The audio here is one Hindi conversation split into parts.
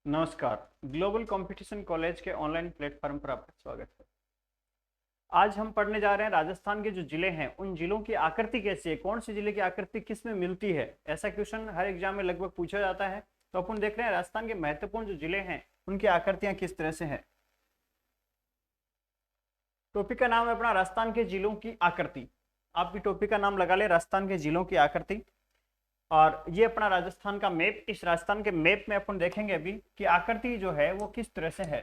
नमस्कार। ग्लोबल कंपटीशन कॉलेज के ऑनलाइन प्लेटफॉर्म पर आपका स्वागत है। आज हम पढ़ने जा रहे हैं राजस्थान के जो जिले हैं उन जिलों की आकृति कैसी है, कौन से जिले की आकृति किस में मिलती है। ऐसा क्वेश्चन हर एग्जाम में लगभग पूछा जाता है। तो अपन देख रहे हैं राजस्थान के महत्वपूर्ण जो जिले हैं उनकी आकृतियां किस तरह से है। टॉपिक का नाम है अपना राजस्थान के जिलों की आकृति। आपकी टॉपिक का नाम लगा ले राजस्थान के जिलों की आकृति। और ये अपना राजस्थान का मैप, इस राजस्थान के मैप में अपन देखेंगे अभी कि आकृति जो है वो किस तरह से है।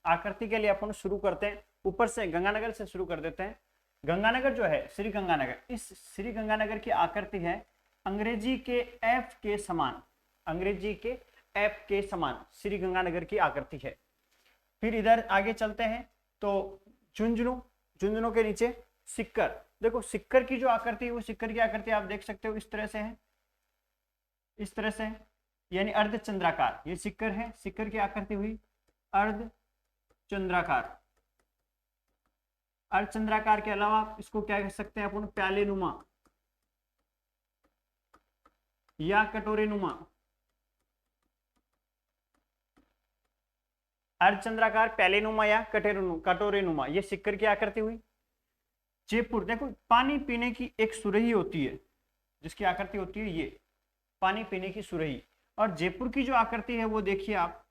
आकृति के लिए अपन शुरू करते हैं, ऊपर से गंगानगर से शुरू कर देते हैं। गंगानगर जो है, श्री गंगानगर, इस श्री गंगानगर की आकृति है अंग्रेजी के एफ के समान। अंग्रेजी के एफ के समान श्री गंगानगर की आकृति है। फिर इधर आगे चलते हैं तो झुंझुनू, झुंझुनू के नीचे सिक्कर। देखो सिक्कर की जो आकृति है वो सिक्कर की आकृति आप देख सकते हो इस तरह से है, इस तरह से, यानी अर्धचंद्राकार। ये सिक्कर है, सिक्कर की आकृति हुई अर्धचंद्राकार। अर्धचंद्राकार के अलावा इसको क्या कह सकते हैं अपन, प्याले नुमा या कटोरे नुमा। अर्धचंद्राकार, प्याले नुमा या कटोरे नुमा, ये सिक्कर की आकृति हुई। जयपुर, देखो पानी पीने की एक सुरही होती है जिसकी आकृति होती है ये पानी पीने की सुरही। और जयपुर की जो आकृति है वो देखिए आप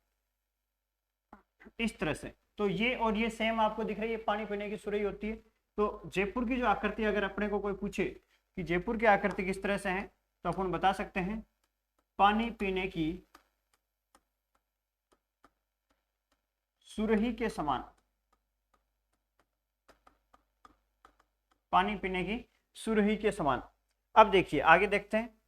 इस तरह से। तो ये और ये सेम आपको दिख रही है, पानी पीने की सुरही होती है। तो जयपुर की जो आकृति अगर अपने को कोई पूछे कि जयपुर की आकृति किस तरह से है तो अपन बता सकते हैं पानी पीने की सुरही के समान। पानी पीने की सुरही के समान। अब देखिए आगे देखते हैं।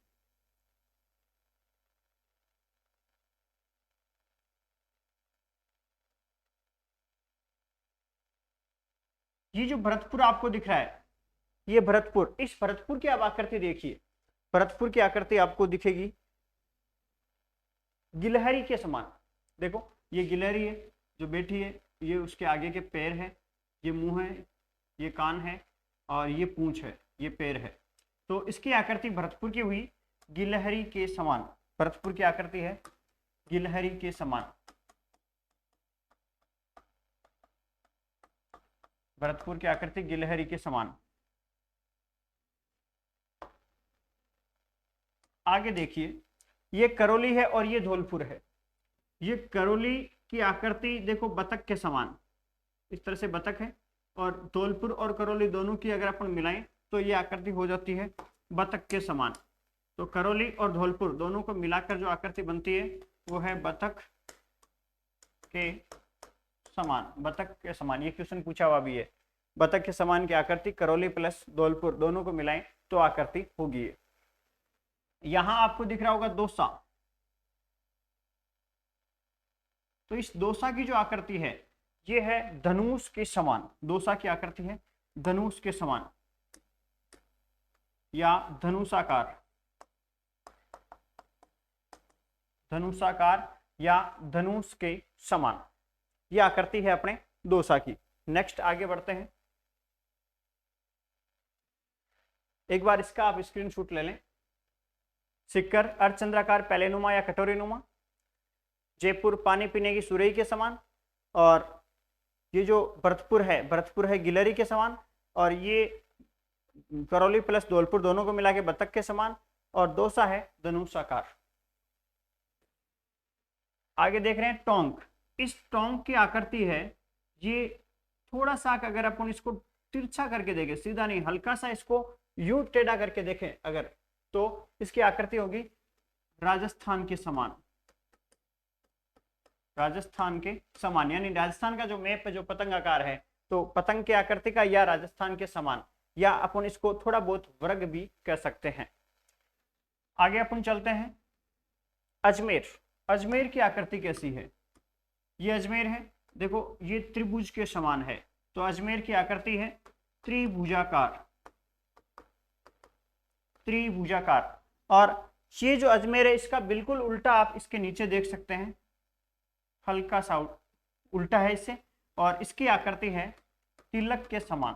ये जो भरतपुर आपको दिख रहा है, ये भरतपुर, इस भरतपुर की आप आकृति देखिए। भरतपुर की आकृति आपको दिखेगी गिलहरी के समान। देखो ये गिलहरी है जो बैठी है, ये उसके आगे के पैर है, ये मुंह है, ये कान है और ये पूंछ है, ये पैर है। तो इसकी आकृति भरतपुर की हुई गिलहरी के समान। भरतपुर की आकृति है गिलहरी के समान। भरतपुर की आकृति गिलहरी के समान। आगे देखिए, ये करौली है और ये धौलपुर है। ये करौली की आकृति देखो बतख के समान, इस तरह से बतख है। और धौलपुर और करौली दोनों की अगर अपन मिलाएं तो ये आकृति हो जाती है बतख के समान। तो करौली और धौलपुर दोनों को मिलाकर जो आकृति बनती है वो है बतख के समान। बतख के समान, ये क्वेश्चन पूछा हुआ भी है। बतख के समान की आकृति करौली प्लस धौलपुर दोनों को मिलाएं तो आकृति होगी। यहां आपको दिख रहा होगा दोसा। तो इस दोसा की जो आकृति है ये है धनुष के समान। दोसा की आकृति है धनुष के समान या धनुषाकार। धनुषाकार या धनुष के समान, ये आकृति है अपने दोसा की। नेक्स्ट आगे बढ़ते हैं। एक बार इसका आप स्क्रीनशॉट ले लें। सिक्कर अर्धचंद्राकार, प्यालेनुमा या कटोरीनुमा। जयपुर पानी पीने की सुरही के समान। और ये जो भरतपुर है गिलहरी के समान। और ये करौली प्लस धौलपुर दोनों को मिला के बतख के समान। और दोसा है धनुषाकार। आगे देख रहे हैं टोंक। इस टोंक की आकृति है ये थोड़ा सा, अगर अपन इसको तिरछा करके देखें, सीधा नहीं, हल्का सा इसको यूं टेढ़ा करके देखें अगर, तो इसकी आकृति होगी राजस्थान के समान। राजस्थान के समान, यानी राजस्थान का जो मैप है जो पतंग आकार है तो पतंग की आकृति का या राजस्थान के समान, या अपन इसको थोड़ा बहुत वर्ग भी कह सकते हैं। आगे अपन चलते हैं अजमेर। अजमेर की आकृति कैसी है? ये अजमेर है, देखो ये त्रिभुज के समान है। तो अजमेर की आकृति है त्रिभुजाकार। त्रिभुजाकार। और ये जो अजमेर है इसका बिल्कुल उल्टा आप इसके नीचे देख सकते हैं, हल्का सा उल्टा है इससे। और इसकी आकृति है तिलक के समान।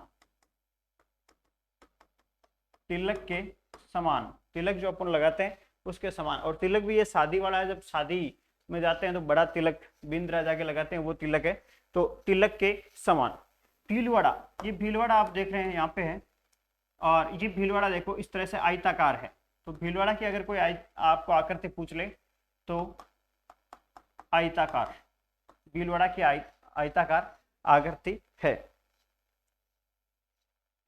तिलक के समान, तिलक जो अपन लगाते हैं उसके समान। और तिलक भी ये शादी वाला है, जब शादी में जाते हैं तो बड़ा तिलक बिंद्रा जाके लगाते हैं, वो तिलक है, तो तिलक के समान। भीलवाड़ा, ये भीलवाड़ा आप देख रहे हैं यहाँ पे है, और ये भीलवाड़ा देखो इस तरह से आयताकार है। तो भीलवाड़ा की अगर कोई आपको आकृति पूछ ले तो आयताकार, भीलवाड़ा की आयताकार आकृति है।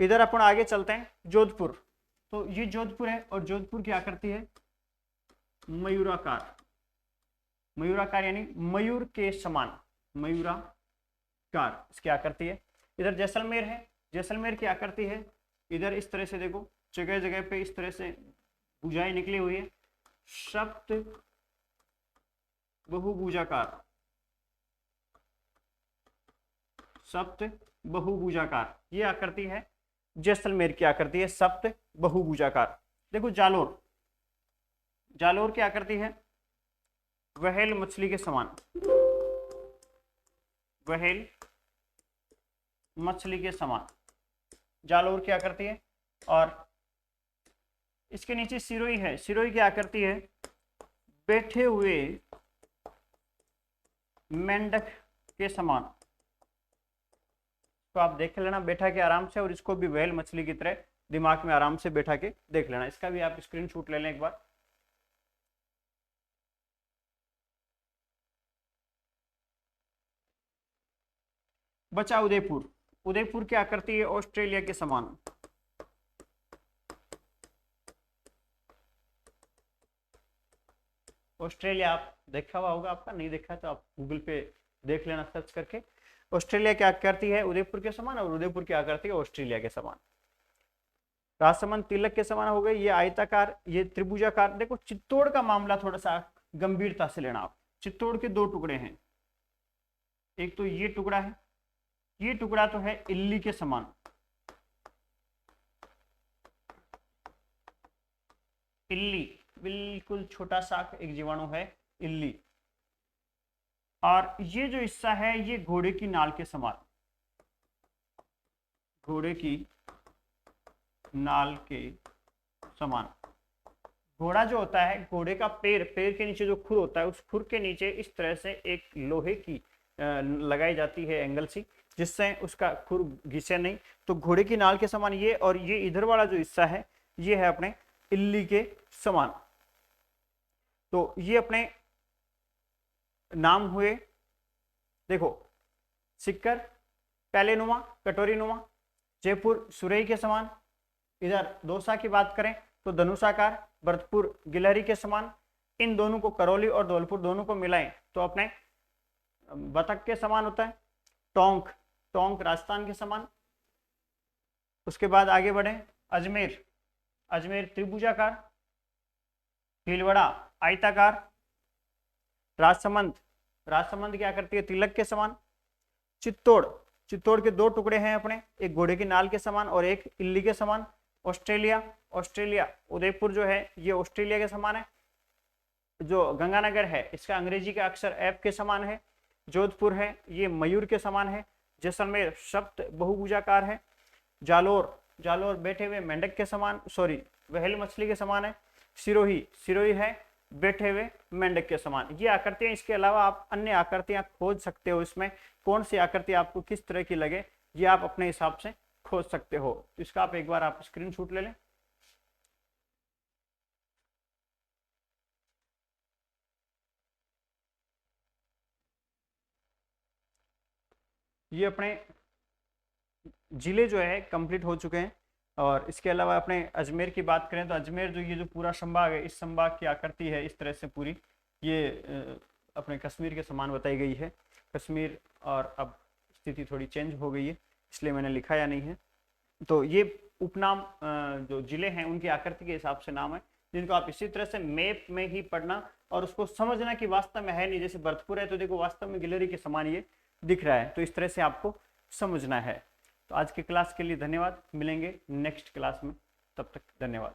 इधर अपन आगे चलते हैं, जोधपुर। तो ये जोधपुर है और जोधपुर की आकृति है मयूराकार। मयूराकार यानी मयूर के समान, मयूराकार इसकी आकृति है। इधर जैसलमेर है, जैसलमेर की आकृति है इधर इस तरह से देखो, जगह जगह पे इस तरह से भुजाएं निकली हुई है, सप्त बहुभुजाकार, सप्त बहुभुजाकार ये आकृति है जैसलमेर की आकृति है, सप्त बहुभुजाकार। देखो जालोर, जालोर की आकृति है व्हेल मछली के समान, व्हेल मछली के समान जालोर की आकृति है। और इसके नीचे सिरोही है, सिरोही की आकृति है बैठे हुए मेंढक के समान। तो आप देख लेना बैठा के आराम से, और इसको भी व्हेल मछली की तरह दिमाग में आराम से बैठा के देख लेना। इसका भी आप स्क्रीनशॉट ले लें एक बार। बचा उदयपुर, उदयपुर की आकृति है ऑस्ट्रेलिया के समान। ऑस्ट्रेलिया आप देखा हुआ होगा, आपका नहीं देखा तो आप गूगल पे देख लेना सर्च करके। ऑस्ट्रेलिया की आकृति है उदयपुर के समान, और उदयपुर की आकृति है ऑस्ट्रेलिया के समान। राजसमंद तिलक के समान हो गए, ये आयताकार, ये त्रिभुजाकार। देखो चित्तौड़ का मामला थोड़ा सा गंभीरता से लेना आप। चित्तौड़ के दो टुकड़े हैं, एक तो ये टुकड़ा है, ये टुकड़ा तो है इल्ली के समान, इल्ली बिल्कुल छोटा सा एक जीवाणु है इल्ली। और ये जो हिस्सा है ये घोड़े की नाल के समान, घोड़े की नाल के समान। घोड़ा जो होता है, घोड़े का पैर, पैर के नीचे जो खुर होता है, उस खुर के नीचे इस तरह से एक लोहे की लगाई जाती है एंगल सी, जिससे उसका खुर घिसे नहीं। तो घोड़े की नाल के समान ये, और ये इधर वाला जो हिस्सा है ये है अपने इल्ली के समान। तो ये अपने नाम हुए, देखो सिक्कर पैलेनुमा, कटोरी नुमा। जयपुर सुरई के समान। इधर दौसा की बात करें तो धनुषाकार, भरतपुर गिलहरी के समान। इन दोनों को, करौली और धौलपुर दोनों को मिलाएं तो अपने बतख के समान होता है। टोंक, टोंक राजस्थान के समान। उसके बाद आगे बढ़े, अजमेर, अजमेर त्रिभुजाकार। भीलवाड़ा आयताकार। राजसमंद, राजसमंद क्या करती है तिलक के समान। चित्तौड़, चित्तौड़ के दो टुकड़े हैं अपने, एक घोड़े की नाल के समान और एक इल्ली के समान। ऑस्ट्रेलिया, ऑस्ट्रेलिया उदयपुर जो है ये ऑस्ट्रेलिया के समान है। जो गंगानगर है इसका अंग्रेजी का अक्षर एफ के समान है। जोधपुर है ये मयूर के समान है। जैसलमेर सप्त बहुभुजाकार है। जालोर, जालोर बैठे हुए मेंढक के समान, सॉरी व्हेल मछली के समान है। सिरोही, सिरोही है बैठे हुए मेंढक के समान। ये आकृतियां, इसके अलावा आप अन्य आकृतियां खोज सकते हो, इसमें कौन सी आकृति आपको किस तरह की लगे ये आप अपने हिसाब से खोज सकते हो। इसका आप एक बार आप स्क्रीनशॉट ले लें। ये अपने जिले जो है कंप्लीट हो चुके हैं। और इसके अलावा अपने अजमेर की बात करें तो अजमेर जो ये जो पूरा संभाग है, इस संभाग की आकृति है इस तरह से पूरी, ये अपने कश्मीर के समान बताई गई है। कश्मीर, और अब स्थिति थोड़ी चेंज हो गई है इसलिए मैंने लिखा या नहीं है। तो ये उपनाम जो जिले हैं उनकी आकृति के हिसाब से नाम है, जिनको आप इसी तरह से मैप में ही पढ़ना और उसको समझना कि वास्तव में है नहीं। जैसे भरतपुर है तो देखो वास्तव में गिलहरी के समान ये दिख रहा है, तो इस तरह से आपको समझना है। तो आज की क्लास के लिए धन्यवाद, मिलेंगे नेक्स्ट क्लास में, तब तक धन्यवाद।